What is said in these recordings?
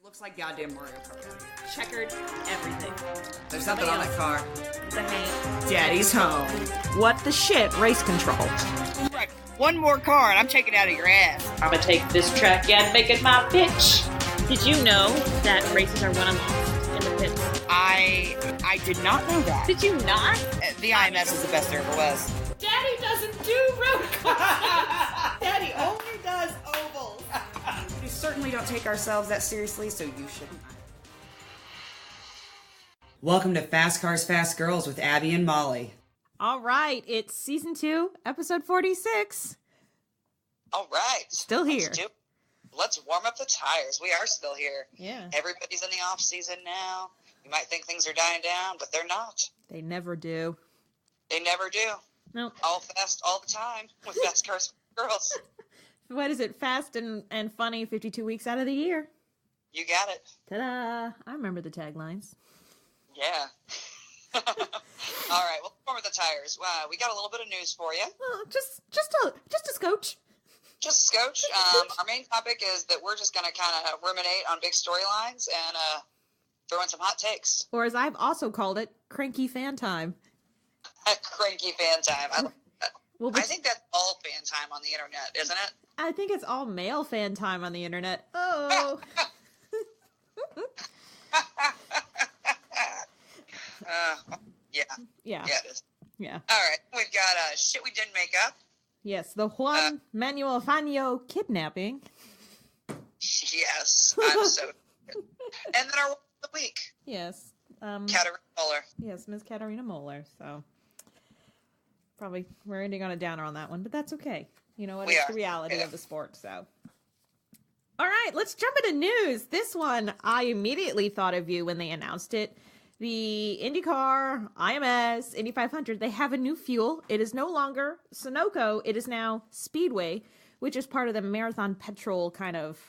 Looks like goddamn Mario Kart. Checkered everything. There's something on that car. It's a hand. Daddy's home. What the shit? Race control. Right. One more car and I'm taking it out of your ass. I'm gonna take this track and make it my bitch. Did you know that races are won and lost in the pits? I did not know that. Did you not? The IMS is the best there ever was. Daddy doesn't do road courses. Daddy only does ovals. We certainly don't take ourselves that seriously, so you shouldn't. Welcome to Fast Cars, Fast Girls with Abby and Molly. All right, it's season 2, episode 46. All right. Still here. Let's warm up the tires. We are still here. Yeah. Everybody's in the off season now. You might think things are dying down, but they're not. They never do. They never do. Nope. All fast, all the time with Fast Cars, Fast Girls. What is it? Fast and funny 52 weeks out of the year. You got it. Ta-da! I remember the taglines. Yeah. All right, well, let's warm up the tires. We got a little bit of news for you. Just a scotch. Just a scotch. Our main topic is that we're just going to kind of ruminate on big storylines and throw in some hot takes. Or as I've also called it, cranky fan time. Cranky fan time. I like that. Well, I think that's all fan time on the internet, isn't it? I think it's all male fan time on the internet. Oh. Yeah. Yeah. Yeah, it is. Yeah. All right, we've got shit we didn't make up. Yes, the Juan Manuel Fangio kidnapping. Yes, I'm so. And then our word of the week. Yes. Katrina Moller. Yes, Miss Katrina Moller. So probably we're ending on a downer on that one, but that's okay. You know what? It's the reality of the sport. So, all right, let's jump into news. This one, I immediately thought of you when they announced it. The IndyCar, IMS, Indy 500, they have a new fuel. It is no longer Sunoco. It is now Speedway, which is part of the Marathon Petrol kind of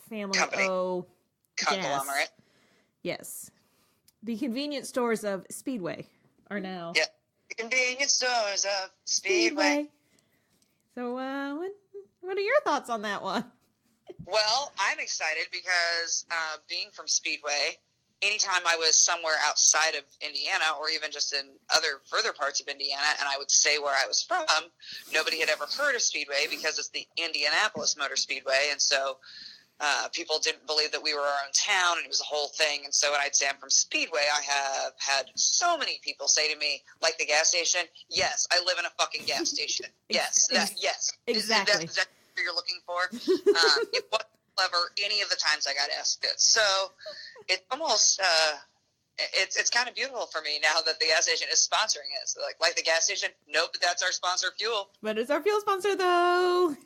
family. Company. Conglomerate. Yes. The convenience stores of Speedway are now. Yeah. The convenience stores of Speedway. So, what are your thoughts on that one? Well, I'm excited because being from Speedway, anytime I was somewhere outside of Indiana or even just in other further parts of Indiana and I would say where I was from, nobody had ever heard of Speedway because it's the Indianapolis Motor Speedway. And so people didn't believe that we were our own town and it was a whole thing. And so when I'd say I'm from Speedway, I have had so many people say to me, like the gas station, yes, I live in a fucking gas station. Yes, yes. Exactly. Is that what you're looking for? It wasn't clever any of the times I got asked it. So it's almost, it's kind of beautiful for me now that the gas station is sponsoring it. So like the gas station, nope, that's our sponsor fuel. But it's our fuel sponsor, though.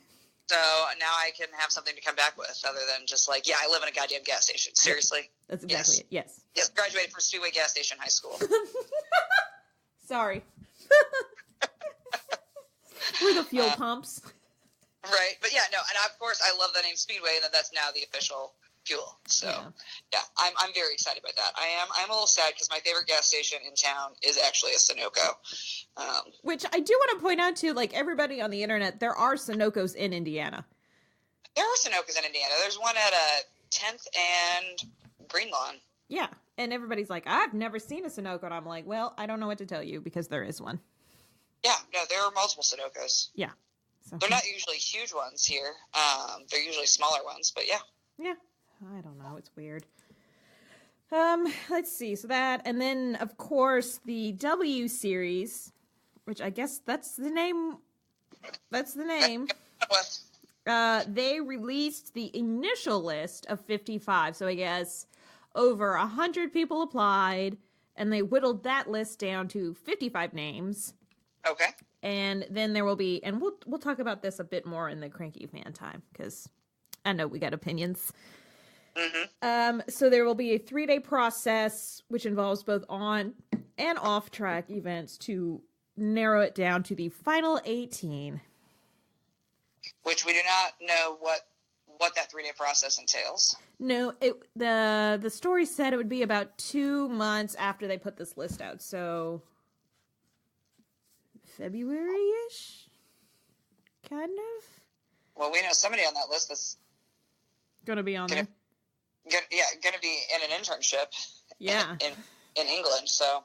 So now I can have something to come back with other than just like, yeah, I live in a goddamn gas station. Seriously. That's exactly it. Yes. Yes, graduated from Speedway Gas Station High School. Sorry. We're the fuel pumps. Right. But yeah, no, and of course I love the name Speedway and that's now the official fuel. So yeah, I'm very excited about that. I'm a little sad because my favorite gas station in town is actually a Sunoco. Which I do want to point out to like everybody on the internet, there are Sunocos in Indiana. There are Sunocos in Indiana. There's one at 10th and Greenlawn. Yeah. And everybody's like, I've never seen a Sunoco. And I'm like, well, I don't know what to tell you because there is one. Yeah, no, there are multiple Sunocos. Yeah. So. They're not usually huge ones here. They're usually smaller ones, but yeah. Yeah. I don't know. It's weird. Let's see. So that, and then of course the W series, which I guess that's the name. That's the name. They released the initial list of 55. So I guess over 100 people applied, and they whittled that list down to 55 names. Okay. And then there will be, and we'll talk about this a bit more in the cranky fan time because I know we got opinions. Mm-hmm. So there will be a 3-day process, which involves both on and off track events to narrow it down to the final 18. Which we do not know what that 3-day process entails. No, the story said it would be about 2 months after they put this list out. So February-ish, kind of. Well, we know somebody on that list that's going to be on there. going to be in an internship. Yeah. In England, so.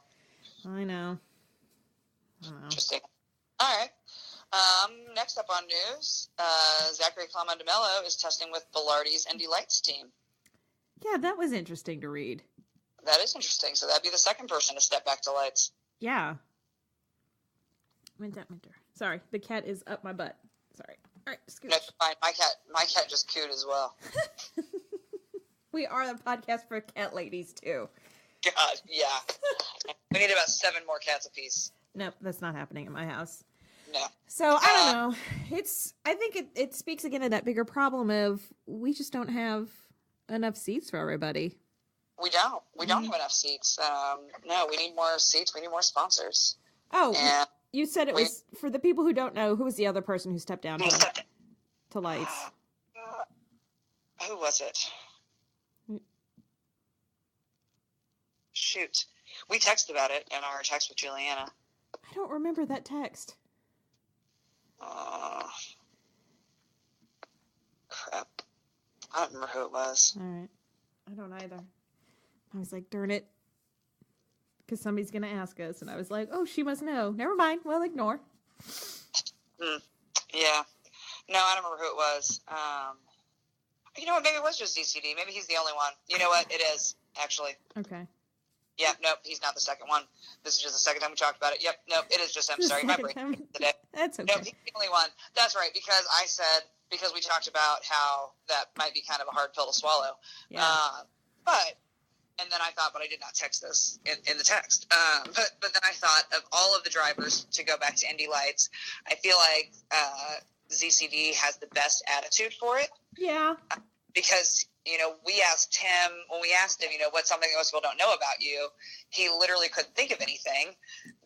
I know. Interesting. All right. Next up on news, Zachary Clamandamello is testing with Velarde's Indy Lights team. Yeah, that was interesting to read. That is interesting. So that'd be the second person to step back to lights. Yeah. Minter. Sorry, the cat is up my butt. Sorry. All right, scooch. No, it's fine. My cat just cooed as well. We are the podcast for cat ladies too. God, yeah. We need about 7 more cats apiece. Nope, that's not happening at my house. No. So I don't know. I think it speaks again to that bigger problem of we just don't have enough seats for everybody. We don't have enough seats. No, we need more seats. We need more sponsors. Oh, and you said it was for the people who don't know. Who was the other person who stepped down to lights? Who was it? Shoot, we texted about it in our text with Juliana. I don't remember that text. Crap. I don't remember who it was. All right. I don't either. I was like, darn it. Because somebody's going to ask us. And I was like, oh, she must know. Never mind. Well, ignore. Yeah. No, I don't remember who it was. You know what? Maybe it was just DCD. Maybe he's the only one. You know what? It is, actually. Okay. Yeah, nope, he's not the second one. This is just the second time we talked about it. Yep, nope, it is just him. Sorry, my brain today. That's okay. Nope, he's the only one. That's right, because we talked about how that might be kind of a hard pill to swallow. Yeah. And then I thought, but I did not text this in the text. But then I thought of all of the drivers to go back to Indy Lights. I feel like ZCD has the best attitude for it. Yeah. Because, when we asked him, what's something that most people don't know about you, he literally couldn't think of anything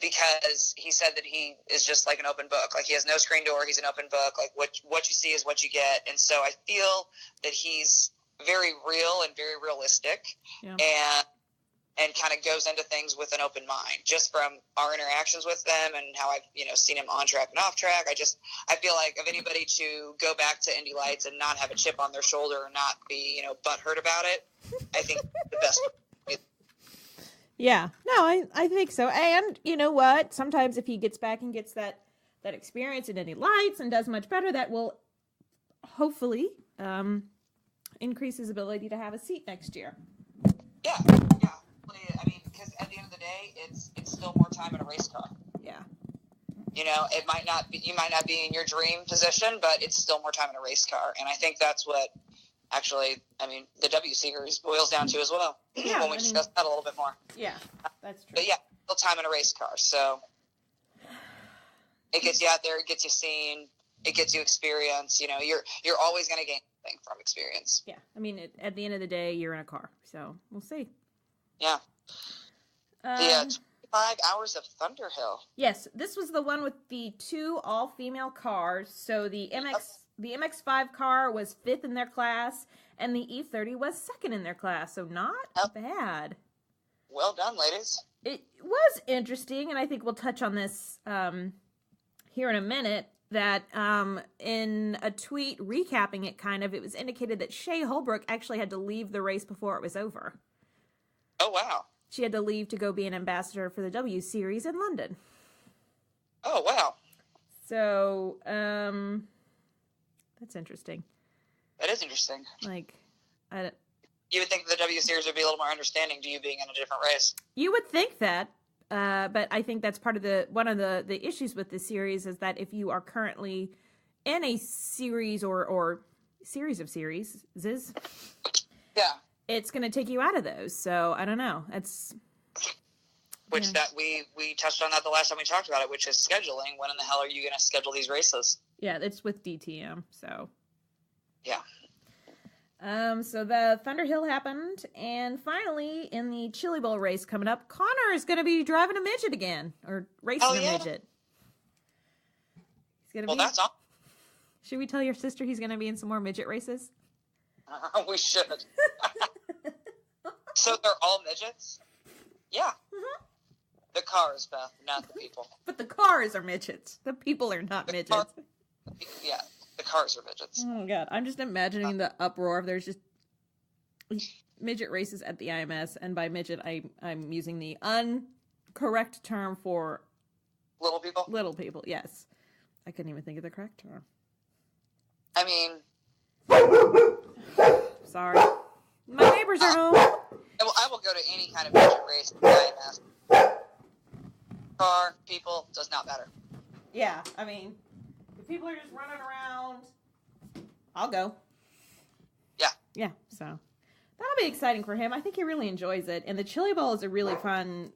because he said that he is just like an open book. Like, he has no screen door. He's an open book. Like, what you see is what you get. And so I feel that he's very real and very realistic. Yeah. And kind of goes into things with an open mind, just from our interactions with them and how I've, seen him on track and off track. I feel like if anybody to go back to Indy Lights and not have a chip on their shoulder or not be, butthurt about it, I think the best. Yeah, no, I think so. And you know what? Sometimes if he gets back and gets that experience in Indy Lights and does much better, that will hopefully increase his ability to have a seat next year. Yeah. I mean, because at the end of the day, it's still more time in a race car. Yeah. It might not be, you might not be in your dream position, but it's still more time in a race car. And I think that's what actually, the W Series boils down to as well. Yeah, when we discuss that a little bit more. Yeah, that's true. But yeah, still time in a race car. So it gets you out there, it gets you seen, it gets you experience. You're always going to gain something from experience. Yeah. At the end of the day, you're in a car. So we'll see. Yeah. The 25 Hours of Thunderhill. Yes, this was the one with the 2 all-female cars. So the MX-5 car was 5th in their class, and the E30 was 2nd in their class. So not bad. Well done, ladies. It was interesting, and I think we'll touch on this here in a minute, that in a tweet recapping it it was indicated that Shea Holbrook actually had to leave the race before it was over. Oh, wow. She had to leave to go be an ambassador for the W Series in London. Oh, wow. So, that's interesting. That is interesting. You would think the W Series would be a little more understanding to you being in a different race. You would think that, but I think that's part of one of the issues with this series is that if you are currently in a series or series of series, yeah, it's going to take you out of those. So I don't know. That we touched on that the last time we talked about it, which is scheduling. When in the hell are you going to schedule these races? Yeah, it's with DTM. So yeah. So the Thunderhill happened, and finally, in the Chili Bowl race coming up, Connor is going to be driving a midget again, or racing a midget. He's gonna that's all. Should we tell your sister he's going to be in some more midget races? We should. So they're all midgets? Yeah. Mm-hmm. The cars, Beth, not the people. But the cars are midgets. The people are not midgets. The cars are midgets. Oh, God. I'm just imagining the uproar. There's just midget races at the IMS, and by midget, I'm using the uncorrect term for little people. Little people, yes. I couldn't even think of the correct term. I mean, sorry, my neighbors are home. I will go to any kind of midget race at the IMS. Car, people, does not matter. Yeah, I mean, if people are just running around, I'll go. Yeah. Yeah, so that'll be exciting for him. I think he really enjoys it. And the Chili Bowl is a really fun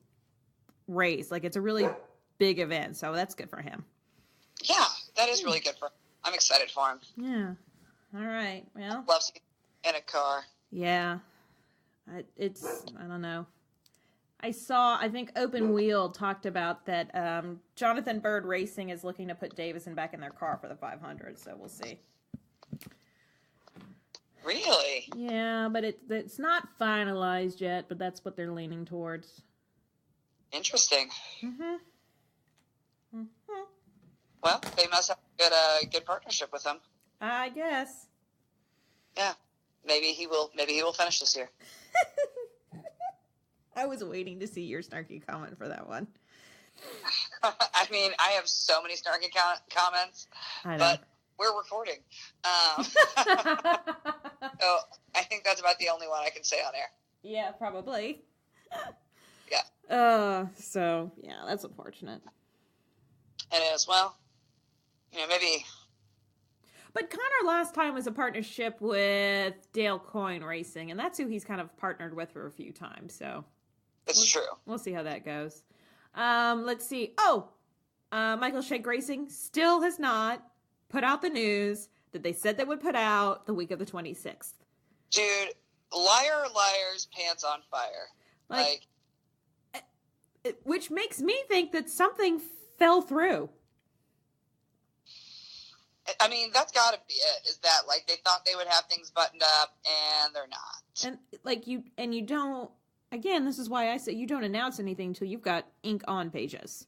race. Like, it's a really big event, so that's good for him. Yeah, that is really good for him. I'm excited for him. Yeah. All right. Well. Loves in a car. Yeah. I don't know. I think Open Wheel talked about that Jonathan Bird Racing is looking to put Davison back in their car for the 500, so we'll see. Really? Yeah, but it's not finalized yet, but that's what they're leaning towards. Interesting. Mm-hmm. Well, they must have a good partnership with him. I guess. Yeah. Maybe he will finish this year. I was waiting to see your snarky comment for that one. I mean, I have so many snarky comments, but we're recording. So I think that's about the only one I can say on air. Yeah, probably. Yeah. So, yeah, that's unfortunate. It is. Well, maybe. But Connor last time was a partnership with Dale Coyne Racing, and that's who he's kind of partnered with for a few times, so. It's true. We'll see how that goes. Let's see. Michael Shank Racing still has not put out the news that they said they would put out the week of the 26th. Dude, liars, pants on fire. Like which makes me think that something fell through. I mean, that's got to be it. Is that they thought they would have things buttoned up, and they're not. And you don't. Again, this is why I say you don't announce anything until you've got ink on pages.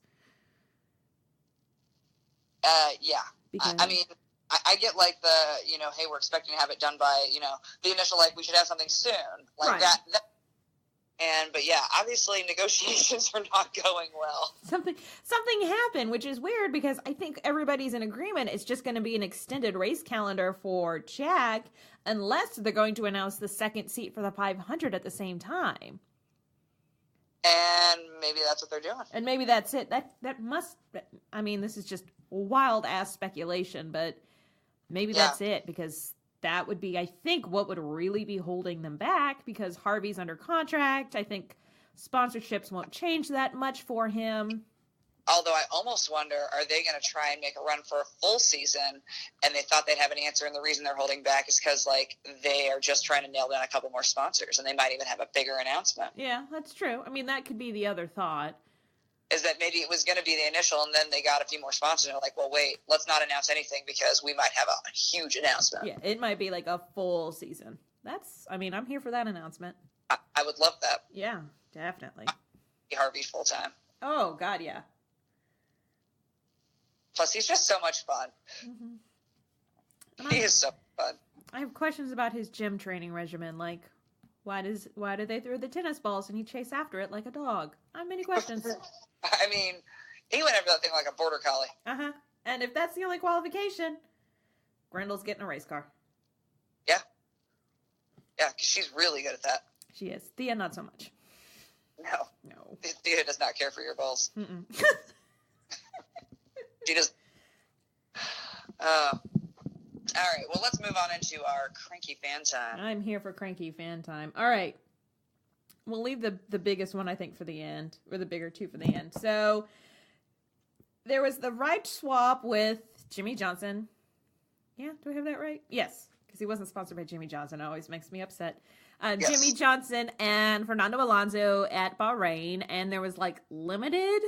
Yeah. I mean, I get hey, we're expecting to have it done by, the initial, we should have something soon. Right. that. But yeah, obviously negotiations are not going well. Something happened, which is weird because I think everybody's in agreement. It's just going to be an extended race calendar for Jack, unless they're going to announce the second seat for the 500 at the same time. And maybe that's what they're doing. And maybe that's it. That must. I mean, this is just wild ass speculation, but maybe that's it because. That would be, I think, what would really be holding them back because Harvey's under contract. I think sponsorships won't change that much for him. Although I almost wonder, are they going to try and make a run for a full season and they thought they'd have an answer and the reason they're holding back is because, they are just trying to nail down a couple more sponsors and they might even have a bigger announcement. Yeah, that's true. I mean, that could be the other thought. Is that maybe it was going to be the initial and then they got a few more sponsors and they're like, well, wait, let's not announce anything because we might have a huge announcement. Yeah, it might be a full season. I'm here for that announcement. I would love that. Yeah, definitely. Harvey full time. Oh, God, yeah. Plus, he's just so much fun. Mm-hmm. He is so fun. I have questions about his gym training regimen, why do they throw the tennis balls and he chase after it like a dog? I have many questions. I mean, he went after that thing like a border collie. Uh-huh. And if that's the only qualification, Grendel's getting a race car. Yeah. Yeah, because she's really good at that. She is. Thea, not so much. No. Thea does not care for your balls. Mm-mm. She does. All right, well, let's move on into our cranky fan time. I'm here for cranky fan time. All right. We'll leave the biggest one, I think, for the end, or the bigger two for the end. So, there was the ride swap with Jimmy Johnson. Yeah, do I have that right? Yes, because he wasn't sponsored by Jimmy Johnson. It always makes me upset. Yes. Jimmy Johnson and Fernando Alonso at Bahrain, and there was, limited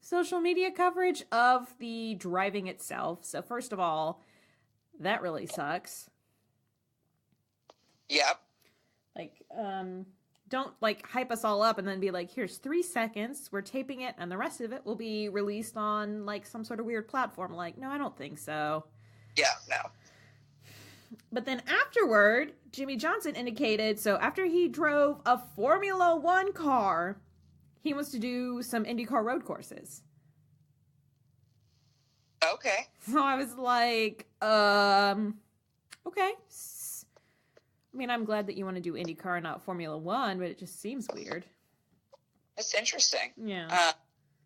social media coverage of the driving itself. So, first of all, that really sucks. Yep. Don't hype us all up and then be like, here's 3 seconds, we're taping it, and the rest of it will be released on some sort of weird platform. No, I don't think so. Yeah, no. But then afterward, Jimmy Johnson indicated, so after he drove a Formula One car, he wants to do some IndyCar road courses. Okay. So I was like, okay. I mean, I'm glad that you want to do IndyCar, not Formula One, but it just seems weird. It's interesting. Yeah.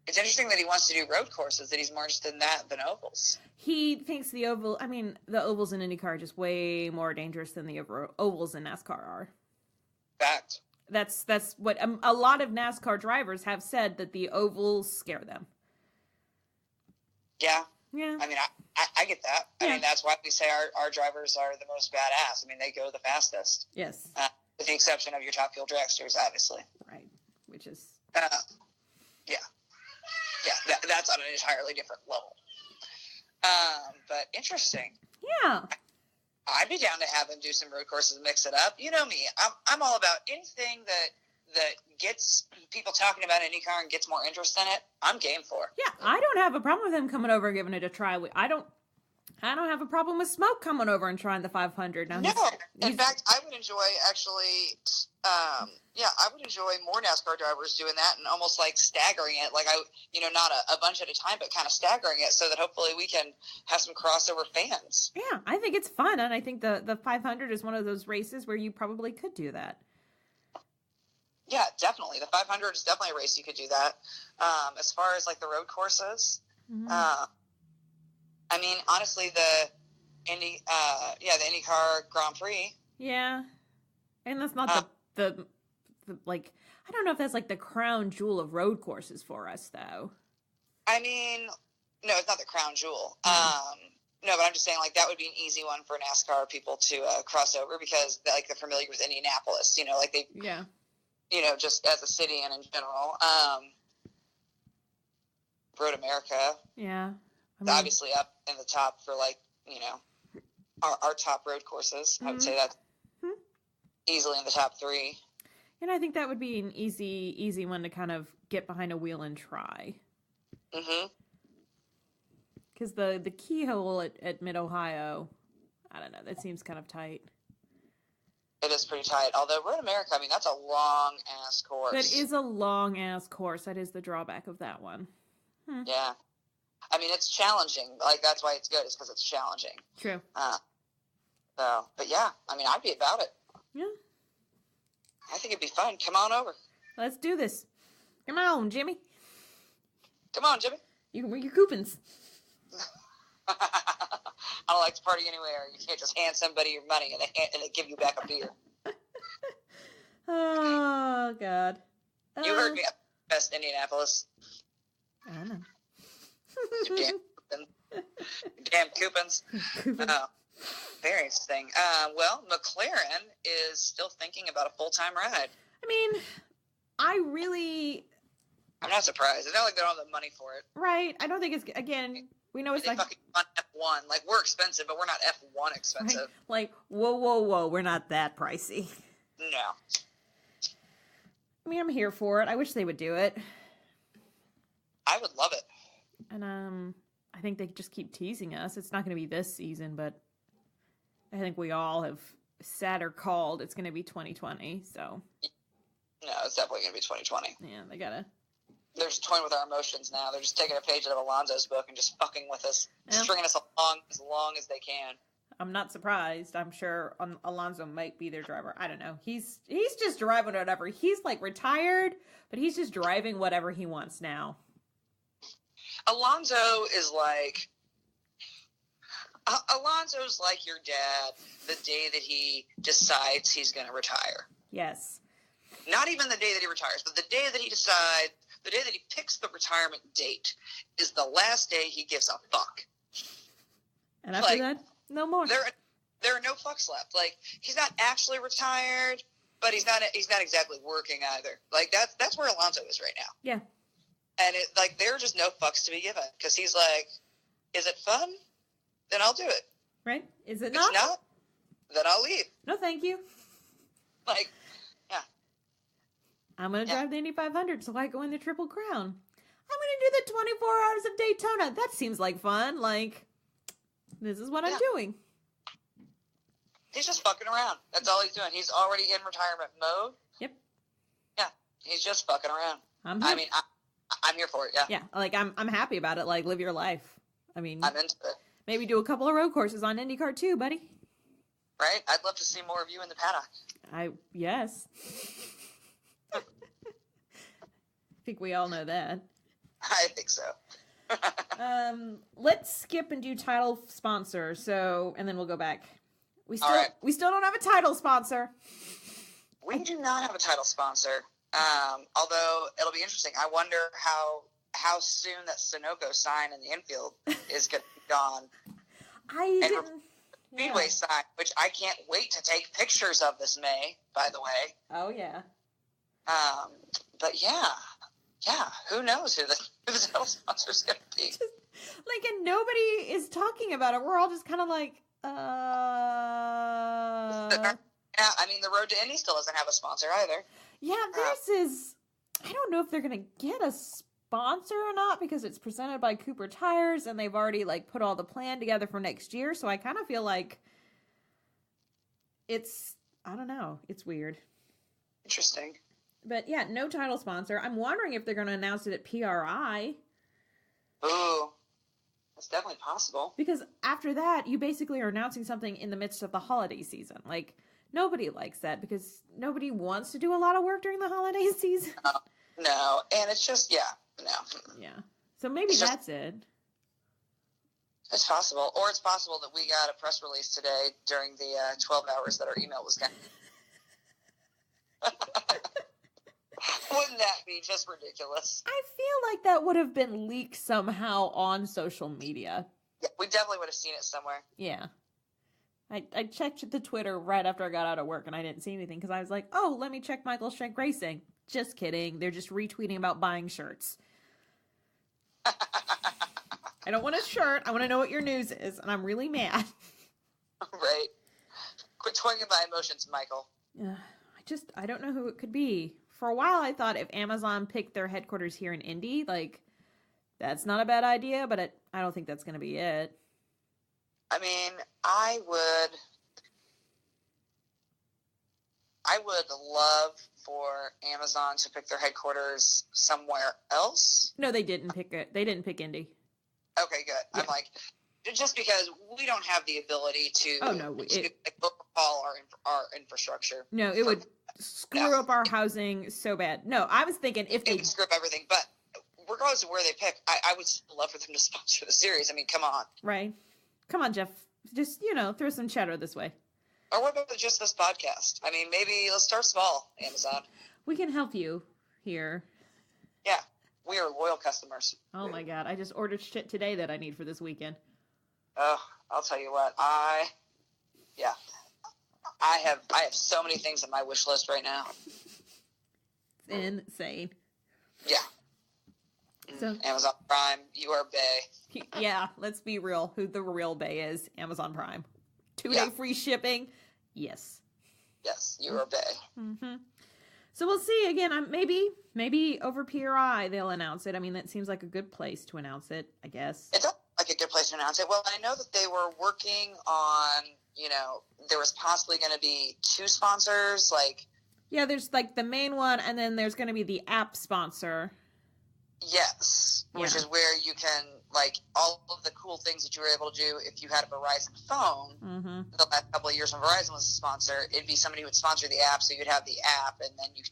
It's interesting that he wants to do road courses, that he's more interested in that than ovals. He thinks the ovals in IndyCar are just way more dangerous than the ovals in NASCAR are. Fact. That's what a lot of NASCAR drivers have said, that the ovals scare them. Yeah. Yeah. I mean, I get that. Yeah. I mean, that's why we say our drivers are the most badass. I mean, they go the fastest. Yes. With the exception of your top fuel dragsters, obviously. Right. Which is... yeah. Yeah, that's on an entirely different level. But interesting. Yeah. I'd be down to have him do some road courses and mix it up. You know me. I'm all about anything that gets people talking about IndyCar and gets more interest in it. I'm game for. Yeah, I don't have a problem with him coming over and giving it a try. I don't have a problem with Smoke coming over and trying the 500. Now, no, in fact, I would enjoy actually. I would enjoy more NASCAR drivers doing that and almost like staggering it, like not a bunch at a time, but kind of staggering it so that hopefully we can have some crossover fans. Yeah, I think it's fun, and I think the 500 is one of those races where you probably could do that. Yeah, definitely. The 500 is definitely a race you could do that. As far as like the road courses, Mm-hmm. I mean, honestly, the IndyCar Grand Prix. Yeah, and that's not the like, I don't know if that's like the crown jewel of road courses for us, though. I mean, no, it's not the crown jewel. No, but I'm just saying, like, that would be an easy one for NASCAR people to cross over because, like, they're familiar with Indianapolis. Like they, yeah, just as a city and in general. Road America. Yeah, obviously up in the top for like our top road courses. I would say that's easily in the top 3. And I think that would be an easy one to kind of get behind a wheel and try. Mm-hmm. Because the keyhole at Mid-Ohio, I don't know, that seems kind of tight. It is pretty tight. Although Road America, I mean, that's a long-ass course. That is a long-ass course. That is the drawback of that one. Yeah. I mean, it's challenging. Like, that's why it's good, is because it's challenging. True. But yeah, I mean, I'd be about it. Yeah. I think it'd be fun. Come on over. Let's do this. Come on, Jimmy. Come on, Jimmy. You can bring your coupons. I don't like to party anywhere. You can't just hand somebody your money and they give you back a beer. Oh, God. You heard me. Best Indianapolis. I don't know. Damn coupons. Very interesting. Well, McLaren is still thinking about a full-time ride. I mean, I'm not surprised. It's not like they don't have the money for it. Right. I don't think it's, again, we know it's like... fucking want F1. Like, we're expensive, but we're not F1 expensive. Right? Like, whoa. We're not that pricey. No. I mean, I'm here for it. I wish they would do it. I would love it. And I think they just keep teasing us. It's not going to be this season, but I think we all have said or called it's going to be 2020. So no, it's definitely going to be 2020. Yeah, they gotta. They're just toying with our emotions now. They're just taking a page out of Alonso's book and just fucking with us, stringing us along as long as they can. I'm not surprised. I'm sure Alonso might be their driver. I don't know. He's just driving whatever. He's like retired, but he's just driving whatever he wants now. Alonso's like your dad the day that he decides he's going to retire. Yes. Not even the day that he retires, but the day that he decides, the day that he picks the retirement date is the last day he gives a fuck. And after that, no more. There are no fucks left. Like, he's not actually retired, but he's not exactly working either. Like, that's where Alonso is right now. Yeah. And there are just no fucks to be given because he's like, is it fun? Then I'll do it. Right? Is it If not? it's not, then I'll leave. No, thank you. Like, yeah. I'm going to drive the Indy 500 so I can win the Triple Crown. I'm going to do the 24 Hours of Daytona. That seems like fun. Like, this is what I'm doing. He's just fucking around. That's all he's doing. He's already in retirement mode. Yep. Yeah, he's just fucking around. I'm here for it. Yeah. Yeah, like I'm happy about it. Like, live your life. I mean, I'm into it. Maybe do a couple of road courses on IndyCar too, buddy. Right? I'd love to see more of you in the paddock. Yes. I think we all know that. I think so. Let's skip and do title sponsor. And then we'll go back. We still don't have a title sponsor. We do not have a title sponsor. Although it'll be interesting. I wonder how soon that Sunoco sign in the infield is going to be gone. Speedway sign, which I can't wait to take pictures of this May, by the way. Oh, yeah. But yeah, who knows who the title sponsor is going to be. And nobody is talking about it. We're all just kind of like, Yeah, I mean, the Road to Indy still doesn't have a sponsor either. Yeah, I don't know if they're going to get a sponsor or not because it's presented by Cooper Tires and they've already put all the plan together for next year. So I kind of feel like I don't know. It's weird. Interesting. But yeah, no title sponsor. I'm wondering if they're going to announce it at PRI. Ooh, that's definitely possible. Because after that, you basically are announcing something in the midst of the holiday season. Nobody likes that because nobody wants to do a lot of work during the holiday season. No, and it's just, no. Yeah. So maybe that's it. It's possible. Or it's possible that we got a press release today during the 12 hours that our email was down. Wouldn't that be just ridiculous? I feel like that would have been leaked somehow on social media. Yeah, we definitely would have seen it somewhere. Yeah. I checked the Twitter right after I got out of work and I didn't see anything because I was like, oh, let me check Michael Schenck Racing. Just kidding. They're just retweeting about buying shirts. I don't want a shirt. I want to know what your news is, and I'm really mad. Right. Quit toying with my emotions, Michael. I don't know who it could be. For a while, I thought if Amazon picked their headquarters here in Indy, that's not a bad idea, but I don't think that's going to be it. I mean, I would love for Amazon to pick their headquarters somewhere else. No, they didn't pick it. They didn't pick Indy. Okay, good. Yeah. I'm just because we don't have the ability to overhaul our infrastructure. No, it would screw up our housing so bad. No, I was thinking if they screw up everything, but regardless of where they pick, I would still love for them to sponsor the series. I mean, come on. Right. Come on, Jeff. Just, throw some cheddar this way. Or what about just this podcast? I mean, maybe let's start small, Amazon. We can help you here. Yeah, we are loyal customers. Oh my God, I just ordered shit today that I need for this weekend. Oh, I'll tell you what, I have so many things on my wish list right now. It's insane. Yeah. So, Amazon Prime, you are bae. Yeah, let's be real. Who the real bae is? Amazon Prime. 2-day free shipping. Yes. Yes, you are bae. Mm-hmm. So we'll see. Again, maybe over PRI they'll announce it. I mean, that seems like a good place to announce it, I guess. It does like a good place to announce it. Well, I know that they were working on, there was possibly going to be 2 sponsors. Yeah, there's the main one, and then there's going to be the app sponsor. Yes, which is where you can, all of the cool things that you were able to do if you had a Verizon phone. Mm-hmm. The last couple of years when Verizon was a sponsor, it'd be somebody who would sponsor the app, so you'd have the app, and then you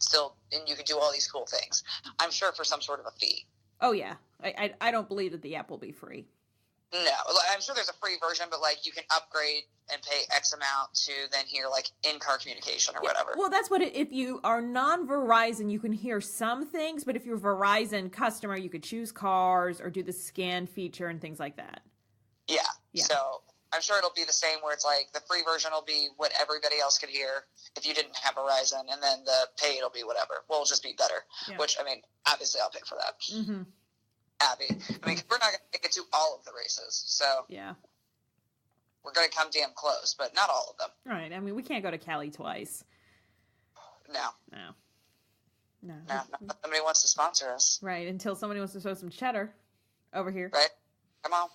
could do all these cool things. I'm sure for some sort of a fee. Oh, yeah. I don't believe that the app will be free. No, I'm sure there's a free version, but you can upgrade and pay X amount to then hear in-car communication or whatever. Well, that's what if you are non-Verizon, you can hear some things, but if you're a Verizon customer, you could choose cars or do the scan feature and things like that. Yeah. So I'm sure it'll be the same where it's the free version will be what everybody else could hear if you didn't have Verizon, and then the paid will be whatever. Well, it'll just be better, which, I mean, obviously I'll pay for that. Mm-hmm. Abby. I mean, we're not going to get to all of the races, so we're going to come damn close, but not all of them. Right. I mean, we can't go to Cali twice. No. Somebody wants to sponsor us. Right. Until somebody wants to throw some cheddar over here. Right. Come on.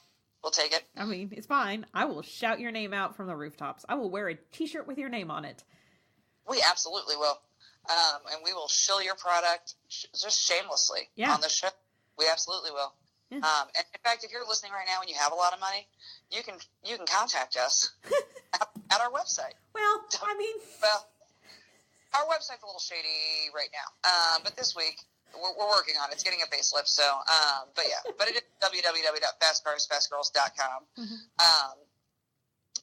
We'll take it. I mean, it's fine. I will shout your name out from the rooftops. I will wear a t-shirt with your name on it. We absolutely will. And we will shill your product just shamelessly on the show. We absolutely will. Yeah. And in fact, if you're listening right now and you have a lot of money, you can contact us at our website. Well, our website's a little shady right now. But this week, we're working on it. It's getting a facelift. So, but it is www.fastcarsfastgirls.com. Mm-hmm.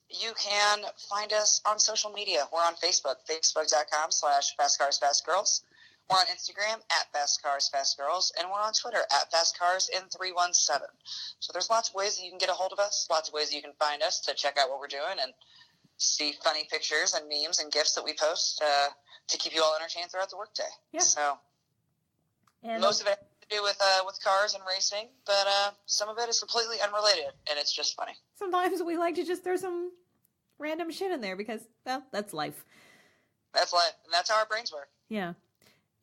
You can find us on social media. We're on Facebook, facebook.com/fastcarsfastgirls. We're on Instagram @fastcarsfastgirls, and we're on Twitter @fastcarsin317. So there's lots of ways that you can get a hold of us, lots of ways that you can find us to check out what we're doing and see funny pictures and memes and GIFs that we post to keep you all entertained throughout the workday. Yeah. So most of it has to do with cars and racing, but some of it is completely unrelated, and it's just funny. Sometimes we like to just throw some random shit in there because, well, that's life. That's life, and that's how our brains work. Yeah.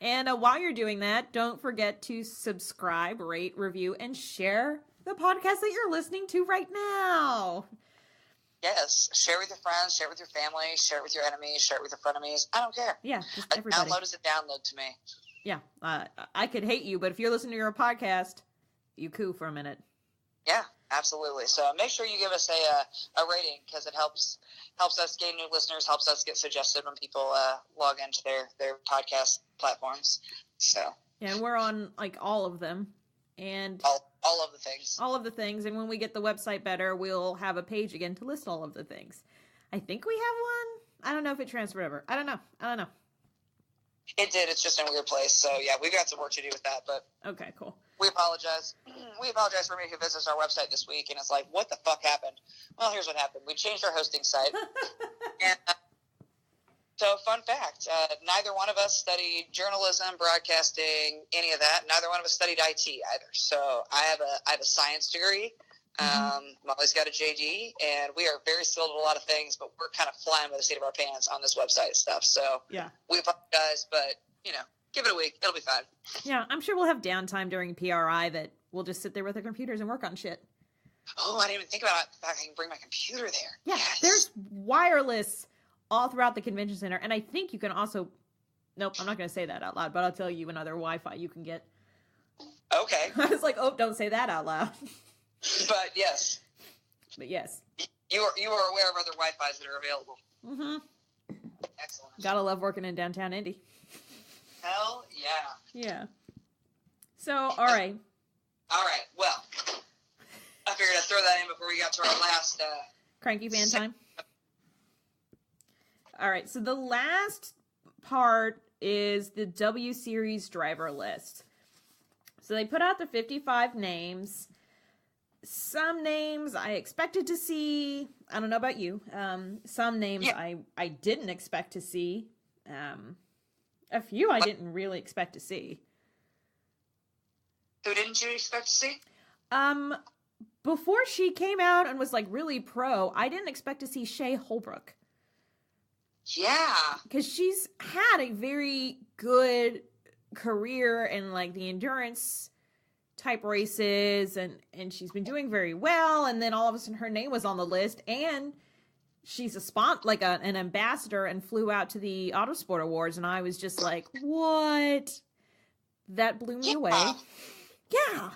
And while you're doing that, don't forget to subscribe, rate, review, and share the podcast that you're listening to right now. Yes. Share with your friends, share with your family, share it with your enemies, share it with your frenemies. I don't care. Yeah, just everybody. A download is a download to me. Yeah. I could hate you, but if you're listening to your podcast, you coo for a minute. Yeah, absolutely. So make sure you give us a rating because it helps us gain new listeners, helps us get suggested when people log into their podcast platforms. So yeah, and we're on like all of them, and all of the things. All of the things, and when we get the website better, we'll have a page again to list all of the things. I think we have one. I don't know if it transferred over. I don't know. It did. It's just in a weird place. So yeah, we've got some work to do with that. But okay, cool. We apologize. We apologize for anybody who visits our website this week and it's like, what the fuck happened? Well, here's what happened. We changed our hosting site. And so, fun fact, neither one of us studied journalism, broadcasting, any of that. Neither one of us studied IT either. So I have a science degree. Molly's got a JD, and we are very skilled at a lot of things, but we're kind of flying by the seat of our pants on this website stuff. So yeah, we apologize, but give it a week. It'll be fine. Yeah, I'm sure we'll have downtime during PRI that we'll just sit there with our computers and work on shit. Oh, I didn't even think about it. The fact I can bring my computer there. Yeah, yes. There's wireless all throughout the convention center, and I think you can also... Nope, I'm not going to say that out loud, but I'll tell you another Wi-Fi you can get. Okay. I was like, oh, don't say that out loud. But yes. But yes. You are aware of other Wi-Fis that are available. Mm-hmm. Excellent. Gotta love working in downtown Indy. Hell yeah. Yeah. So, all right. Well, I figured I'd throw that in before we got to our last... Cranky fan time? All right. So the last part is the W Series driver list. So they put out the 55 names. Some names I expected to see. I don't know about you. Some names I didn't expect to see. A few I didn't really expect to see. Who didn't you expect to see? Before she came out and was like really pro, I didn't expect to see Shea Holbrook. Yeah. Because she's had a very good career in like the endurance type races and she's been doing very well, and then all of a sudden her name was on the list, and she's an ambassador and flew out to the Autosport Awards, and I was just like, what? That blew me away. Yeah.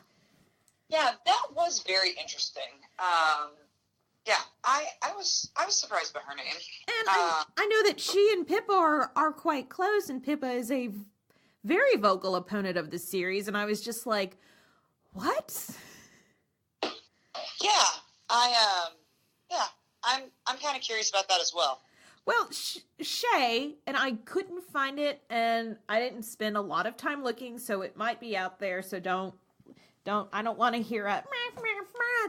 Yeah, that was very interesting. I was surprised by her name. And I know that she and Pippa are quite close, and Pippa is a very vocal opponent of the series, and I was just like, what? Yeah, I'm kind of curious about that as well. Well, Shay, and I couldn't find it, and I didn't spend a lot of time looking, so it might be out there, so I don't want to hear a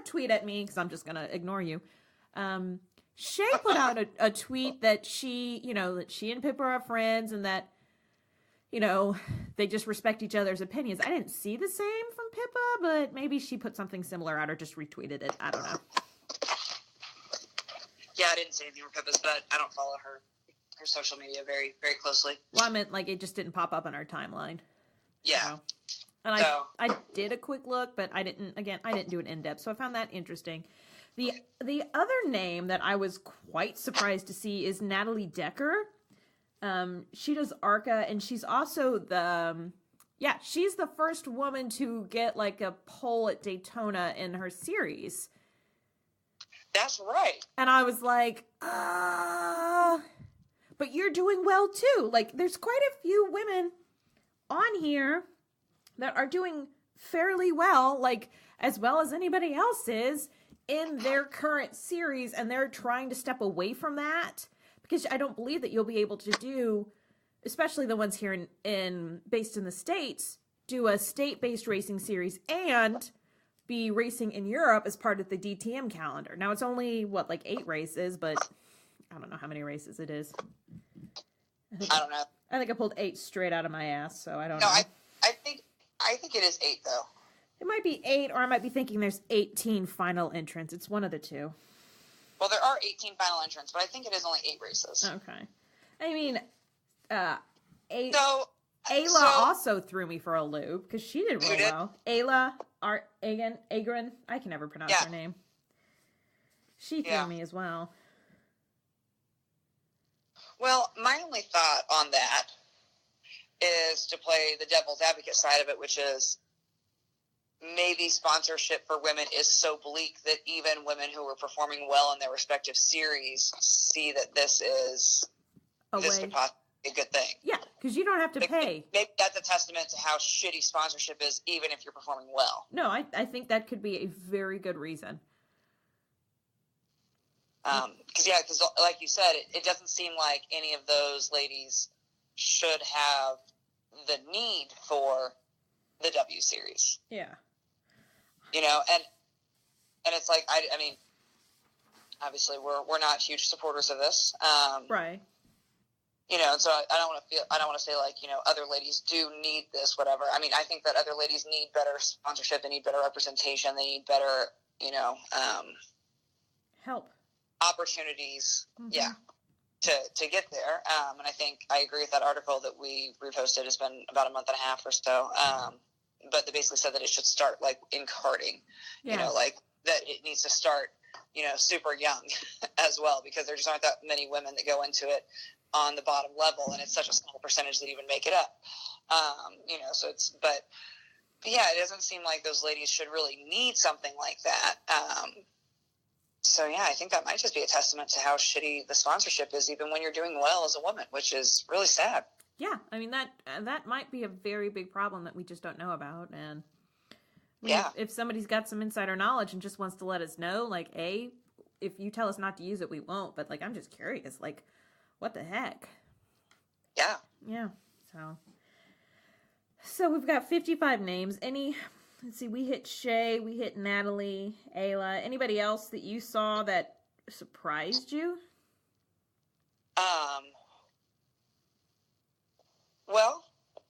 tweet at me, because I'm just going to ignore you. Shay put out a tweet that she and Pippa are friends, and that, they just respect each other's opinions. I didn't see the same from Pippa, but maybe she put something similar out or just retweeted it. I don't know. Yeah, I didn't see anything from Pippa's, but I don't follow her social media very, very closely. Well, I meant like it just didn't pop up on our timeline. Yeah. And I did a quick look, but I didn't do an in-depth. So I found that interesting. The other name that I was quite surprised to see is Natalie Decker. She does ARCA, and she's also she's the first woman to get like a pole at Daytona in her series. That's right. And I was like, but you're doing well too. Like, there's quite a few women on here that are doing fairly well, like as well as anybody else is in their current series, and they're trying to step away from that because I don't believe that you'll be able to do, especially the ones here based in the States, do a state-based racing series and be racing in Europe as part of the DTM calendar. Now, it's only, 8 races, but I don't know how many races it is. I don't know. I think I pulled 8 straight out of my ass, so I don't know. I think it is 8, though. It might be 8, or I might be thinking there's 18 final entrants. It's one of the two. Well, there are 18 final entrants, but I think it is only 8 races. Okay. I mean, Ayla also threw me for a loop because she did really well. Ayla Agron, I can never pronounce her name. She threw me as well. Well, my only thought on that is to play the devil's advocate side of it, which is maybe sponsorship for women is so bleak that even women who are performing well in their respective series see that this could possibly be a good thing. Yeah, because you don't have to pay. Maybe that's a testament to how shitty sponsorship is, even if you're performing well. No, I think that could be a very good reason. Because like you said, it doesn't seem like any of those ladies should have the need for the W series. Yeah. And it's like, I mean, obviously we're not huge supporters of this. Right. So I don't want to say like, other ladies do need this, whatever. I mean, I think that other ladies need better sponsorship. They need better representation. They need better, help. Opportunities. Mm-hmm. Yeah. To get there. And I think I agree with that article that we reposted. It's been about a month and a half or so. But they basically said that it should start like in karting, like that it needs to start, super young as well, because there just aren't that many women that go into it on the bottom level. And it's such a small percentage that even make it up. But yeah, it doesn't seem like those ladies should really need something like that. So yeah, I think that might just be a testament to how shitty the sponsorship is, even when you're doing well as a woman, which is really sad. Yeah, I mean that might be a very big problem that we just don't know about. And if somebody's got some insider knowledge and just wants to let us know, like, if you tell us not to use it, we won't. But like, I'm just curious, like, what the heck? Yeah. Yeah. So we've got 55 names. Let's see, we hit Shay, we hit Natalie, Ayla. Anybody else that you saw that surprised you? Well,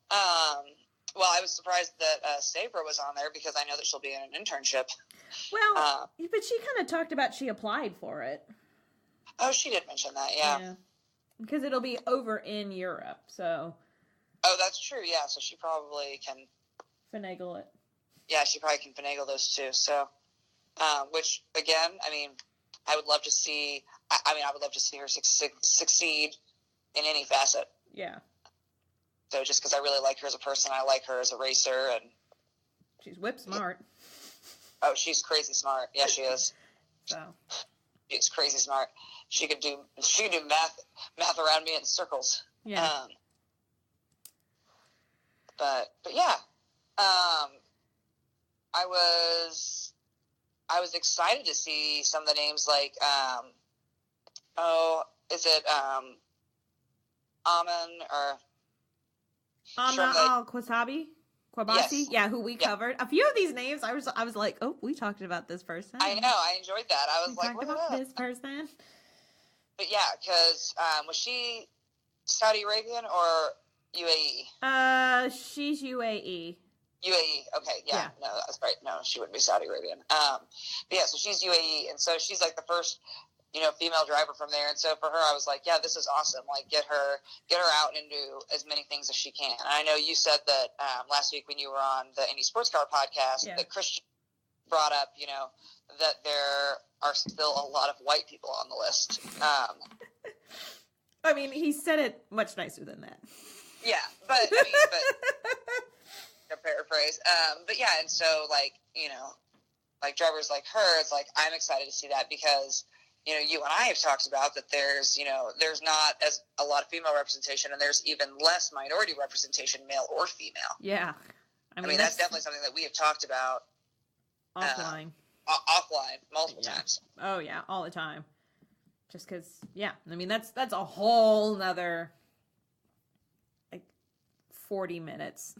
I was surprised that Sabra was on there because I know that she'll be in an internship. Well, but she kind of talked about she applied for it. Oh, she did mention that, yeah. Because it'll be over in Europe, so. Oh, that's true, yeah, so she probably can. Finagle it. Yeah, she probably can finagle those two. So, which again, I mean, I would love to see. I would love to see her succeed in any facet. Yeah. So just because I really like her as a person, I like her as a racer, and she's whip smart. Oh, she's crazy smart. Yeah, she is. So. She's crazy smart. She could do math around me in circles. Yeah. But yeah. I was excited to see some of the names like, is it, Aman or Amna al-Kwasabi? Kwabasi? Yes. Yeah, who we covered. A few of these names, I was like, oh, we talked about this person. I know, I enjoyed that. I was like, talked about this person. But yeah, because, was she Saudi Arabian or UAE? She's UAE. UAE, okay, yeah, no, that's right. No, she wouldn't be Saudi Arabian. But yeah, so she's UAE, and so she's like the first female driver from there. And so for her, I was like, yeah, this is awesome. Like, get her out and do as many things as she can. And I know you said that last week when you were on the Indy Sports Car podcast, that Christian brought up, that there are still a lot of white people on the list. I mean, he said it much nicer than that. Yeah, but a paraphrase. But yeah, and so like drivers like her, it's like I'm excited to see that because you and I have talked about that there's not as a lot of female representation, and there's even less minority representation, male or female. Yeah, I mean that's definitely something that we have talked about offline multiple times. Oh yeah, all the time. Just because, I mean that's a whole nother 40 minutes.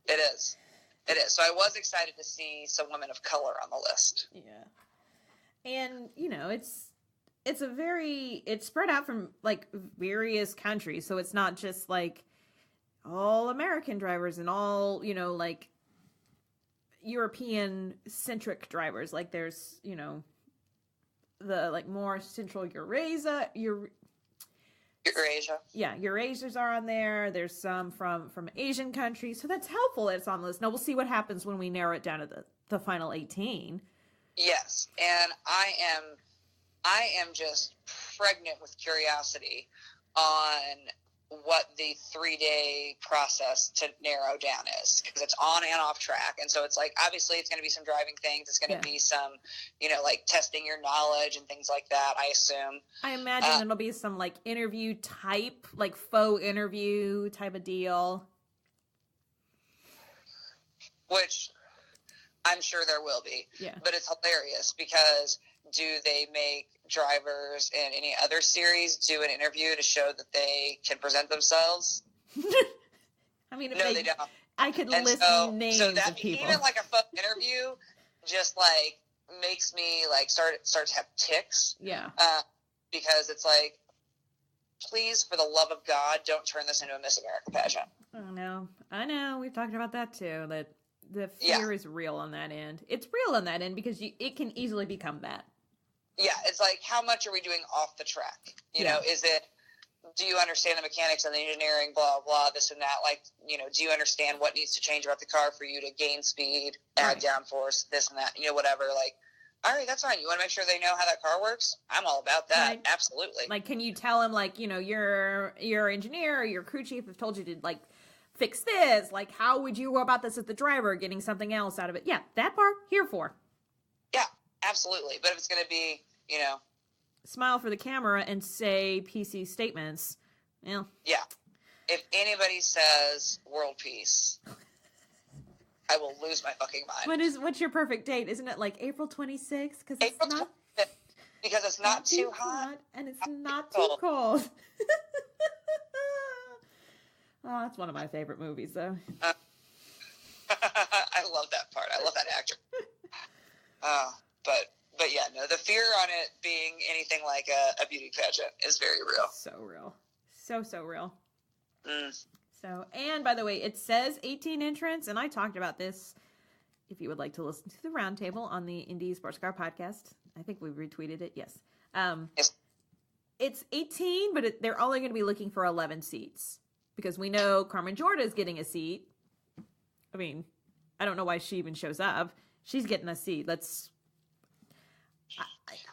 It is. So I was excited to see some women of color on the list. Yeah. And, it's spread out from, various countries. So it's not just, all American drivers and all, European-centric drivers. Like, there's, the, more Central Eurasia. Yeah, Eurasians are on there. There's some from Asian countries. So that's helpful that it's on the list. Now, we'll see what happens when we narrow it down to the final 18. Yes, and I am just pregnant with curiosity on what the 3-day process to narrow down is, because it's on and off track. And so it's obviously it's going to be some driving things. It's going to be some, testing your knowledge and things like that, I assume. I imagine it'll be some interview type, faux interview type of deal. Which I'm sure there will be. Yeah. But it's hilarious because do they make drivers in any other series do an interview to show that they can present themselves? I mean, no, they don't. I could list names of people. Even a phone interview just makes me start to have tics. Yeah. Because it's please, for the love of God, don't turn this into a Miss America pageant. I know. We've talked about that too. That the fear is real on that end. It's real on that end because it can easily become that. Yeah, it's how much are we doing off the track? You know, is it, do you understand the mechanics and the engineering, blah, blah, this and that? Do you understand what needs to change about the car for you to gain speed, add downforce, this and that, whatever. All right, that's fine. You want to make sure they know how that car works? I'm all about that. Right. Absolutely. Can you tell them, your engineer or your crew chief have told you to, fix this? How would you go about this as the driver, getting something else out of it? Yeah, that part, here for. Yeah, absolutely. But if it's going to be, smile for the camera and say PC statements, yeah. If anybody says world peace, I will lose my fucking mind. What's your perfect date? Isn't it April 26th? Because it's not too hot and it's not too cold. Oh, that's one of my favorite movies, though. I love that part. I love that actor. But yeah, no, the fear on it being anything like a beauty pageant is very real. So real. So real. Mm. So, and by the way, it says 18 entrants, and I talked about this. If you would like to listen to the roundtable on the Indy Sports Car podcast, I think we retweeted it. Yes. Yes. It's 18, but they're only going to be looking for 11 seats because we know Carmen Jorda is getting a seat. I mean, I don't know why she even shows up. She's getting a seat.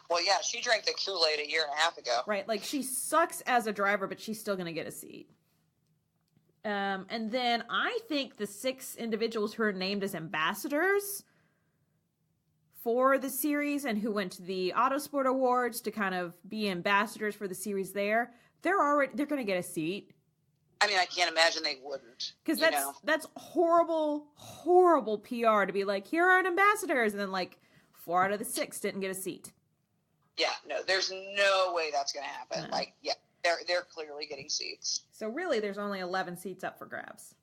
Well, yeah, she drank the Kool-Aid a year and a half ago. Right, she sucks as a driver, but she's still going to get a seat. And then I think the 6 individuals who are named as ambassadors for the series and who went to the Autosport Awards to kind of be ambassadors for the series they're going to get a seat. I mean, I can't imagine they wouldn't. Because that's horrible, horrible PR to be here are ambassadors, and then 4 out of the 6 didn't get a seat. Yeah, no, there's no way that's going to happen. No. They're clearly getting seats. So really, there's only 11 seats up for grabs.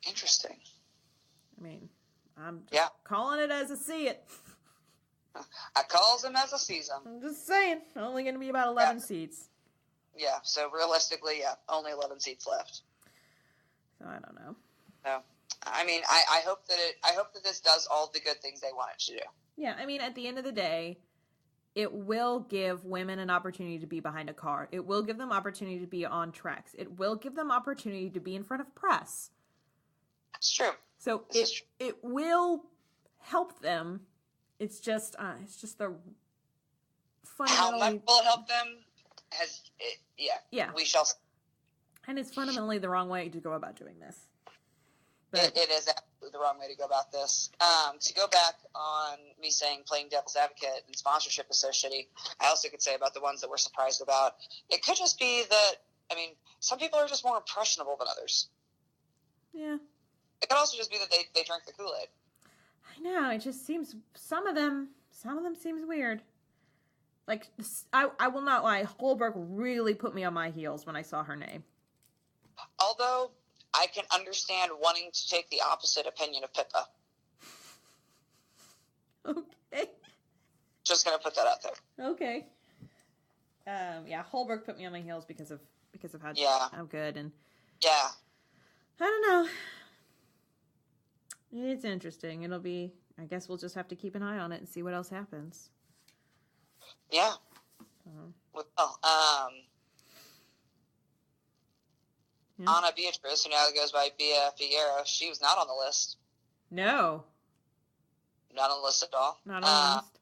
Interesting. I mean, I'm just calling it as I see it. I calls them as I sees them. I'm just saying, only going to be about 11 seats. Yeah, so realistically, only 11 seats left. So I don't know. No, I mean, I hope that this does all the good things they want it to do. Yeah, I mean, at the end of the day, it will give women an opportunity to be behind a car. It will give them opportunity to be on tracks. It will give them opportunity to be in front of press. It's true. So it will help them. It's just the fundamentally... How much will it help them? Yeah. We shall. And it's fundamentally the wrong way to go about doing this. It is absolutely the wrong way to go about this. To go back on me saying playing devil's advocate and sponsorship is so shitty, I also could say about the ones that we're surprised about, it could just be that, I mean, some people are just more impressionable than others. Yeah. It could also just be that they drink the Kool-Aid. I know, it just seems, some of them seems weird. Like, I will not lie, Holberg really put me on my heels when I saw her name. Although, I can understand wanting to take the opposite opinion of Pippa. Okay. Just gonna put that out there. Okay. Yeah, Holberg put me on my heels because of how good, and yeah. I don't know. It's interesting. It'll be, I guess we'll just have to keep an eye on it and see what else happens. Yeah. Well, Ana Beatriz, who now goes by Bia Figueroa, she was not on the list. No. Not on the list at all. Not on the list.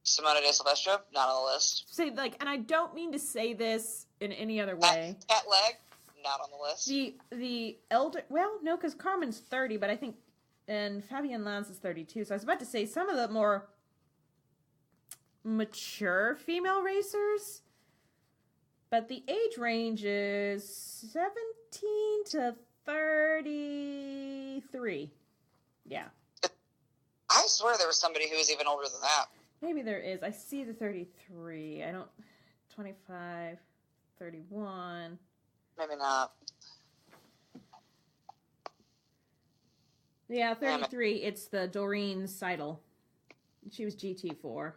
Simona de Silvestro, not on the list. Say, like, and I don't mean to say this in any other way. Cat Leg, not on the list. The elder, well, no, because Carmen's 30, but I think, and Fabienne Lanz is 32, so I was about to say some of the more mature female racers, but the age range is 17 to 33. Yeah. I swear there was somebody who was even older than that. Maybe there is. I see the 33. I don't... 25, 31. Maybe not. Yeah, 33. It's the Doreen Seidel. She was GT4.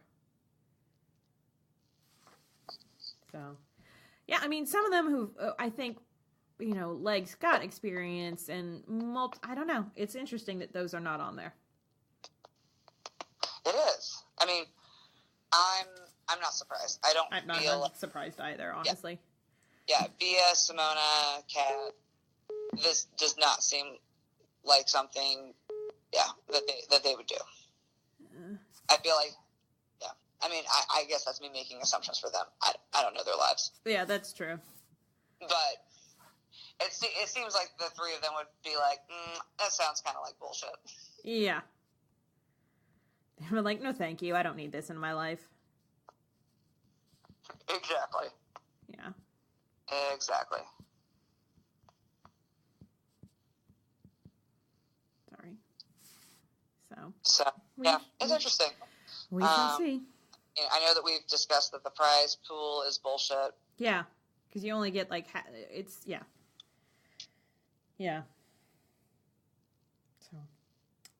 So... Yeah, I mean, some of them who I think, you know, legs got experience and I don't know. It's interesting that those are not on there. It is. I mean, I'm not surprised. I'm not surprised either, honestly. Yeah, Bia, Simona, Kat. This does not seem like something, that they would do. I feel like. I mean, I guess that's me making assumptions for them. I don't know their lives. Yeah, that's true. But it seems like the three of them would be like, that sounds kind of like bullshit. Yeah. They were like, no thank you, I don't need this in my life. Exactly. Yeah. Exactly. Sorry. So yeah, it's interesting. We shall see. I know that we've discussed that the prize pool is bullshit. Yeah, because you only get like yeah.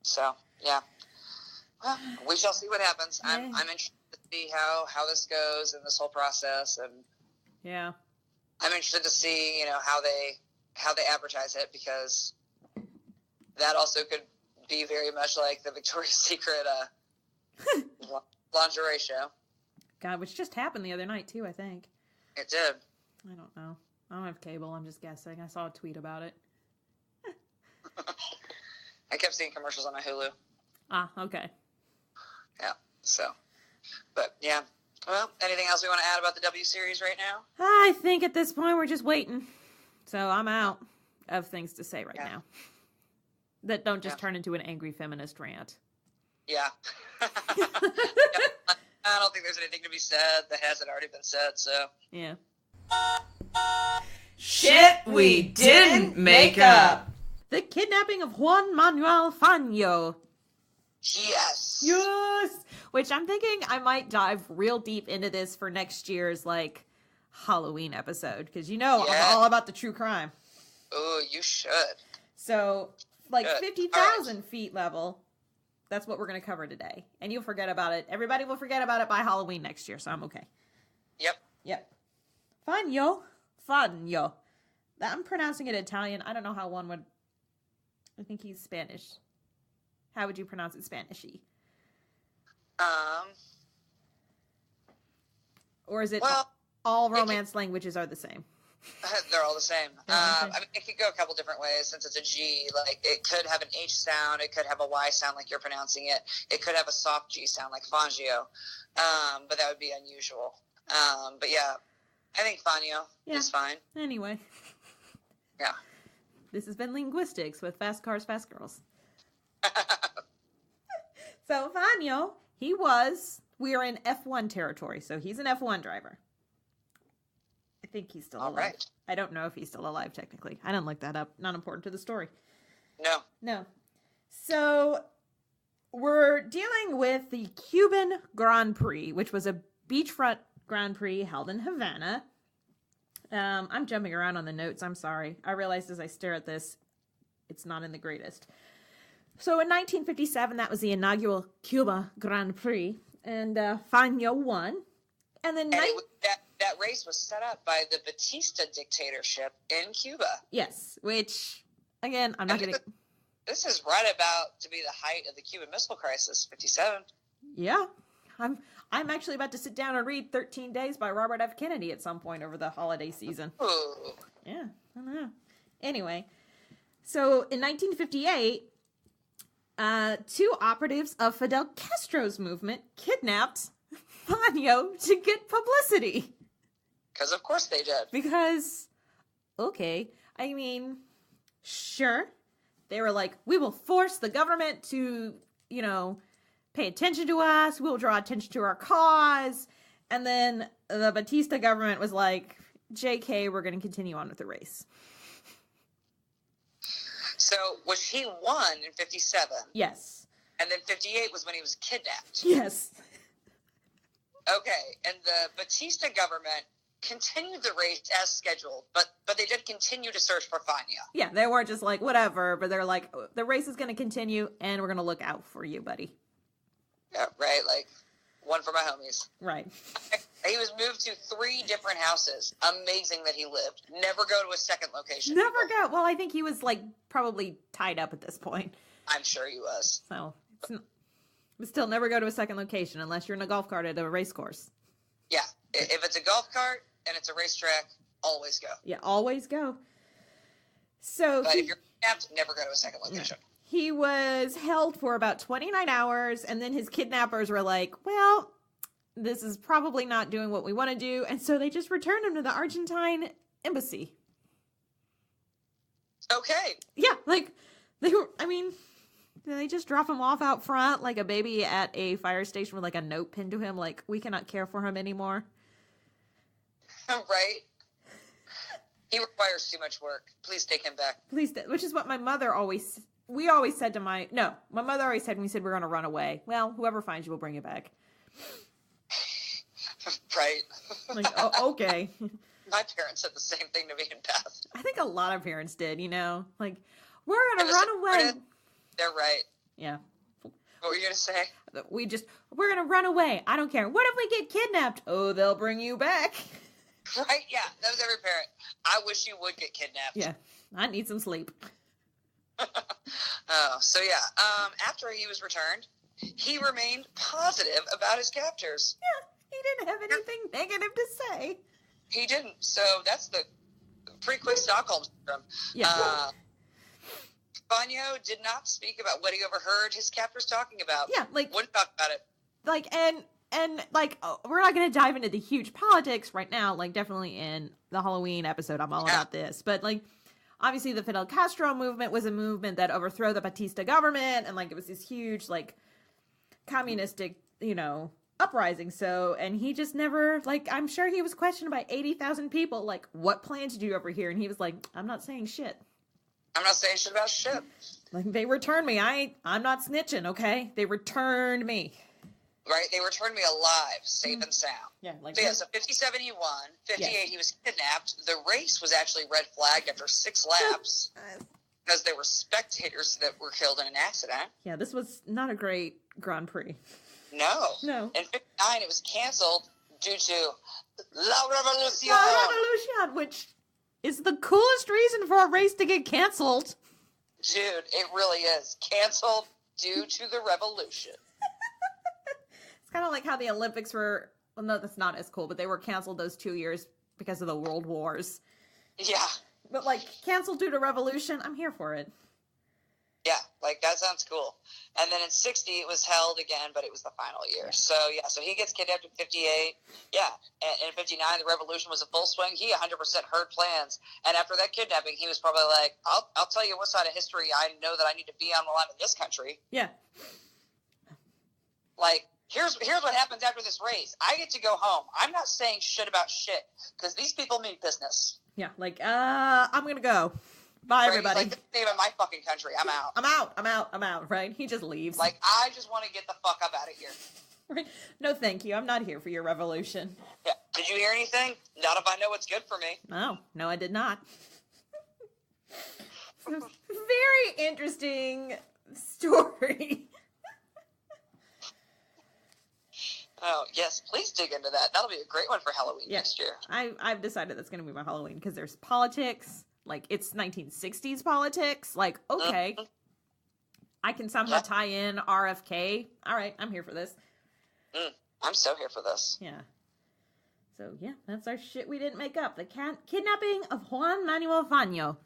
So yeah. Well, we shall see what happens. I'm interested to see how this goes in this whole process, and yeah, I'm interested to see how they advertise it, because that also could be very much like the Victoria's Secret lingerie show. God, which just happened the other night too, I think. It did. I don't know. I don't have cable. I'm just guessing. I saw a tweet about it. I kept seeing commercials on my Hulu. Ah, okay. Yeah. So, but yeah. Well, anything else we want to add about the W Series right now? I think at this point we're just waiting. So I'm out of things to say right now. That don't just turn into an angry feminist rant. Yeah. I don't think there's anything to be said that hasn't already been said, so. Yeah. Shit we didn't make up. The kidnapping of Juan Manuel Fangio. Yes. Yes. Which I'm thinking I might dive real deep into this for next year's, like, Halloween episode. Because, I'm all about the true crime. Oh, you should. So, like, 50,000 feet level. That's what we're going to cover today. And you'll forget about it. Everybody will forget about it by Halloween next year, so I'm okay. Yep. Fangio. I'm pronouncing it Italian. I don't know how one would... I think he's Spanish. How would you pronounce it Spanish-y? Or is it all Romance languages are the same? They're all the same. I mean, it could go a couple different ways since it's a G. Like, it could have an H sound. It could have a Y sound like you're pronouncing it. It could have a soft G sound like Fangio. But that would be unusual. But yeah, I think Fangio is fine. Anyway. Yeah. This has been Linguistics with Fast Cars, Fast Girls. So Fangio, we are in F1 territory, so he's an F1 driver. I think he's still alive. Right. I don't know if he's still alive, technically. I didn't look that up. Not important to the story. No. So we're dealing with the Cuban Grand Prix, which was a beachfront Grand Prix held in Havana. I'm jumping around on the notes. I'm sorry. I realized as I stare at this, it's not in the greatest. So in 1957, that was the inaugural Cuba Grand Prix, and Fangio won. And then that race was set up by the Batista dictatorship in Cuba. Yes, which, again, I'm not going to... This is right about to be the height of the Cuban Missile Crisis, 57. Yeah. I'm actually about to sit down and read 13 Days by Robert F. Kennedy at some point over the holiday season. Ooh. Yeah, I don't know. Anyway, so in 1958... two operatives of Fidel Castro's movement kidnapped Fangio to get publicity. Because of course they did. Because, okay, I mean, sure. They were like, we will force the government to, pay attention to us. We'll draw attention to our cause. And then the Batista government was like, JK, we're going to continue on with the race. So, was he won in 57? Yes. And then 58 was when he was kidnapped? Yes. Okay, and the Batista government continued the race as scheduled, but they did continue to search for Fangio. Yeah, they weren't just like, whatever, but they're like, the race is going to continue, and we're going to look out for you, buddy. Yeah, right, like, one for my homies. Right. He was moved to 3 different houses. Amazing that he lived. Never go to a second location. Never go. Well, I think he was, probably tied up at this point. I'm sure he was. So, but still, never go to a second location unless you're in a golf cart at a race course. Yeah. If it's a golf cart and it's a racetrack, always go. Yeah, always go. So, but if you're kidnapped, never go to a second location. Yeah. He was held for about 29 hours, and then his kidnappers were like, well, this is probably not doing what we want to do, and so they just returned him to the Argentine embassy. Okay. Yeah, did they just drop him off out front like a baby at a fire station with a note pinned to him like, we cannot care for him anymore? Right. He requires too much work. Please take him back. Please, which is what my mother always... my mother always said when we said we're going to run away, well, whoever finds you will bring you back. Right. Okay. My parents said the same thing to me and Beth. I think a lot of parents did, we're going to run away. They're right. Yeah. What were you going to say? We're going to run away. I don't care. What if we get kidnapped? Oh, they'll bring you back. Right, yeah. That was every parent. I wish you would get kidnapped. Yeah. I need some sleep. After he was returned, he remained positive about his captors. Yeah, he didn't have anything negative to say. He didn't. So that's the pretty quick Stockholm syndrome. Yeah. Fangio did not speak about what he overheard his captors talking about. Yeah, wouldn't talk about it. We're not going to dive into the huge politics right now. Definitely in the Halloween episode, I'm all about this. But obviously, the Fidel Castro movement was a movement that overthrew the Batista government, and it was this huge communistic, uprising. So, and he just never I'm sure he was questioned by 80,000 people. What plan did you over here? And he was like, I'm not saying shit. I'm not saying shit about shit. They returned me. I'm not snitching. Okay, they returned me. Right, they returned me alive, safe and sound. Yeah, so 57 he won, 58 he was kidnapped. The race was actually red flagged after 6 laps because there were spectators that were killed in an accident. Yeah, this was not a great Grand Prix. No. In 59 it was canceled due to La Revolution, which is the coolest reason for a race to get canceled. Dude, it really is. Canceled due to the revolution. It's kind of like how the Olympics were well, no, that's not as cool, but they were canceled those 2 years because of the world wars. Yeah. But, like, canceled due to revolution, I'm here for it. Yeah, like, that sounds cool. And then in 60, it was held again, but it was the final year. Yeah. So, yeah, so he gets kidnapped in 58. Yeah, and in 59, the revolution was in full swing. He 100% heard plans. And after that kidnapping, he was probably like, I'll tell you what side of history I know that I need to be on the line in this country. Yeah. Like, here's what happens after this race. I get to go home. I'm not saying shit about shit, because these people mean business. Yeah, like, I'm going to go. Bye, everybody. Like, this ain't even my fucking country. I'm out. I'm out, right? He just leaves. Like, I just want to get the fuck up out of here. Right? No, thank you. I'm not here for your revolution. Yeah. Did you hear anything? Not if I know what's good for me. No, I did not. Very interesting story. Oh, yes. Please dig into that. That'll be a great one for Halloween next year. I've decided that's going to be my Halloween because there's politics. Like, it's 1960s politics. Like, okay. I can somehow tie in RFK. All right, I'm here for this. I'm so here for this. Yeah. So, yeah, that's our shit we didn't make up. The kidnapping of Juan Manuel Fangio.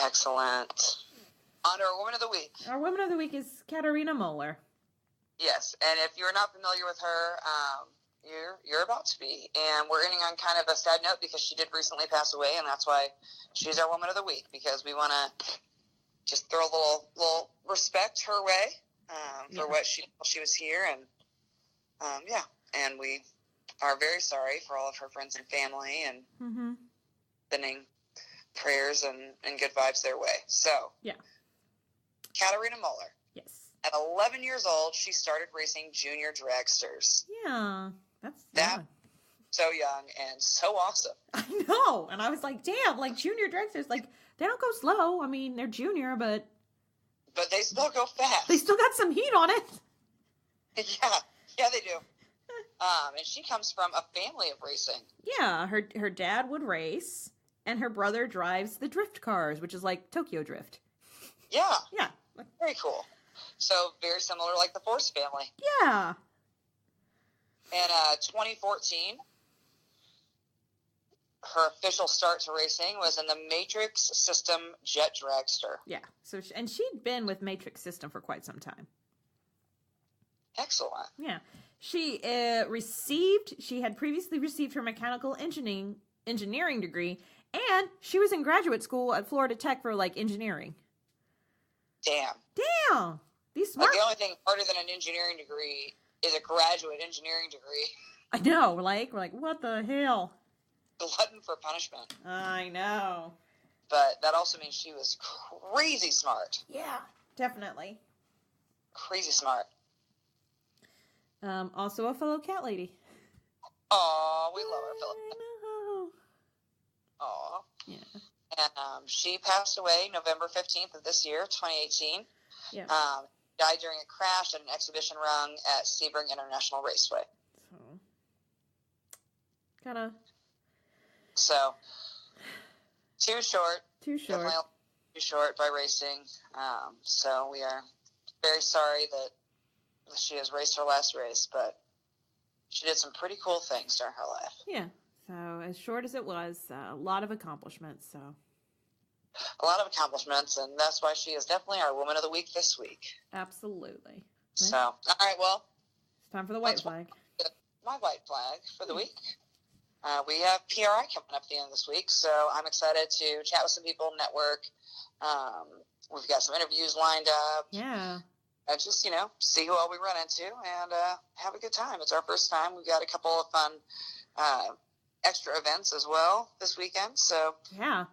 Excellent. On our Woman of the Week. Our Woman of the Week is Katrina Moller. Yes, and if you're not familiar with her, you're about to be. And we're ending on kind of a sad note because she did recently pass away, and that's why she's our Woman of the Week, because we want to just throw a little respect her way for what she was here, and and we are very sorry for all of her friends and family, and sending prayers and good vibes their way. So, Katrina Moller. Yes. At 11 years old, she started racing junior dragsters. Yeah, that's so young and so awesome. I know, and I was like, damn, like junior dragsters, like they don't go slow. I mean, they're junior, but they still go fast. They still got some heat on it. Yeah, they do. And she comes from a family of racing. Yeah, her dad would race, and her brother drives the drift cars, which is like Tokyo Drift. Yeah. Yeah. Very cool. So, very similar like the Force family. Yeah. In 2014, her official start to racing was in the Matrix System Jet Dragster. Yeah. So, and she'd been with Matrix System for quite some time. Excellent. Yeah. She had previously received her mechanical engineering degree, and she was in graduate school at Florida Tech for, like, engineering. Damn. These smart... Like, the only thing harder than an engineering degree is a graduate engineering degree. I know, like, we're like, what the hell? Glutton for punishment. I know. But that also means she was crazy smart. Yeah, definitely. Crazy smart. Also a fellow cat lady. Aw, we love our fellow cat. Aw. Yeah. And she passed away November 15th of this year, 2018. Yeah. Died during a crash at an exhibition run at Sebring International Raceway. So, too short. Too short. Definitely too short by racing. So we are very sorry that she has raced her last race, but she did some pretty cool things during her life. Yeah. So as short as it was, a lot of accomplishments. So. A lot of accomplishments, and that's why she is definitely our Woman of the Week this week. Absolutely. So, all right, well. It's time for the white flag. My white flag for the week. We have PRI coming up at the end of this week, so I'm excited to chat with some people, network. We've got some interviews lined up. Yeah. And just, see who all we run into and have a good time. It's our first time. We've got a couple of fun extra events as well this weekend, so. Yeah.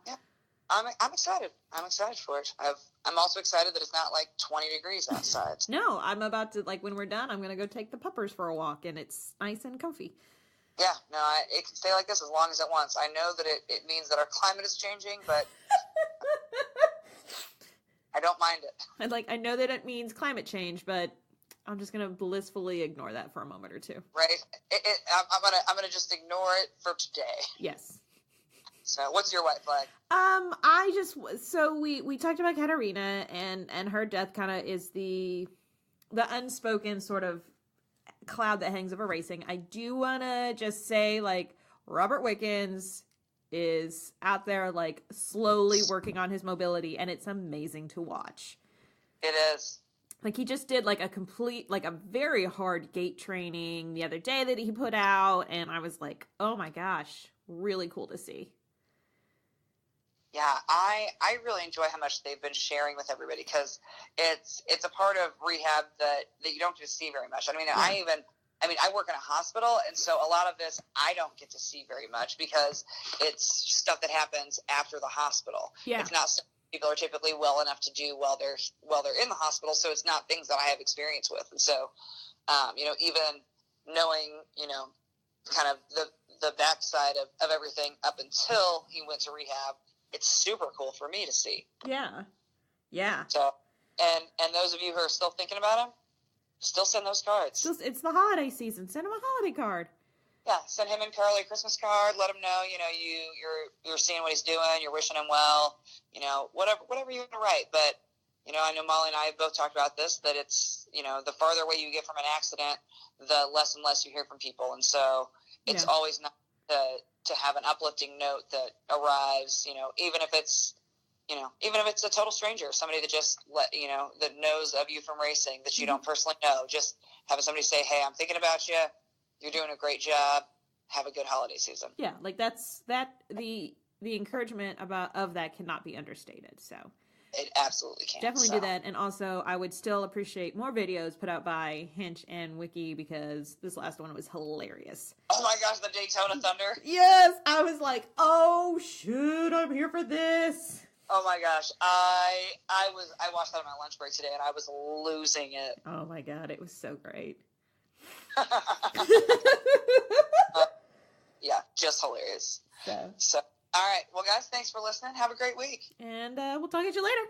I'm excited. I'm excited for it. I'm also excited that it's not like 20 degrees outside. No, I'm about to, like, when we're done, I'm going to go take the puppers for a walk, and it's nice and comfy. Yeah, no, it can stay like this as long as it wants. I know that it means that our climate is changing, but I don't mind it. I know that it means climate change, but I'm just going to blissfully ignore that for a moment or two. Right? I'm gonna just ignore it for today. Yes. So, what's your white flag? We talked about Katarina, and her death kind of is the unspoken sort of cloud that hangs over racing, I do want to just say, like, Robert Wickens is out there, like, slowly working on his mobility, and it's amazing to watch. It is. Like, he just did, like, a very hard gate training the other day that he put out, and I was like, oh my gosh, really cool to see. Yeah, I really enjoy how much they've been sharing with everybody, because it's a part of rehab that you don't get to see very much. I mean, I work in a hospital, and so a lot of this I don't get to see very much because it's stuff that happens after the hospital. Yeah. It's not stuff people are typically well enough to do while they're in the hospital, so it's not things that I have experience with. And so, even knowing, kind of the backside of everything up until he went to rehab, it's super cool for me to see. Yeah. Yeah. So, and those of you who are still thinking about him, still send those cards. It's the holiday season. Send him a holiday card. Yeah, send him and Carly a Christmas card. Let him know, you're seeing what he's doing. You're wishing him well. Whatever you want to write. But, I know Molly and I have both talked about this, that it's, the farther away you get from an accident, the less and less you hear from people. And so it's always nice to have an uplifting note that arrives, even if it's a total stranger, somebody that just that knows of you from racing that you don't personally know, just having somebody say, hey, I'm thinking about you. You're doing a great job. Have a good holiday season. Yeah, like the encouragement of that cannot be understated. So it absolutely can. Definitely do that. And also, I would still appreciate more videos put out by Hinch and Wiki, because this last one was hilarious. Oh my gosh, the Daytona Thunder. Yes, I was like, oh shoot, I'm here for this. Oh my gosh, I watched that on my lunch break today, and I was losing it. Oh my god, it was so great. Yeah, just hilarious. So, all right. Well, guys, thanks for listening. Have a great week. And we'll talk to you later.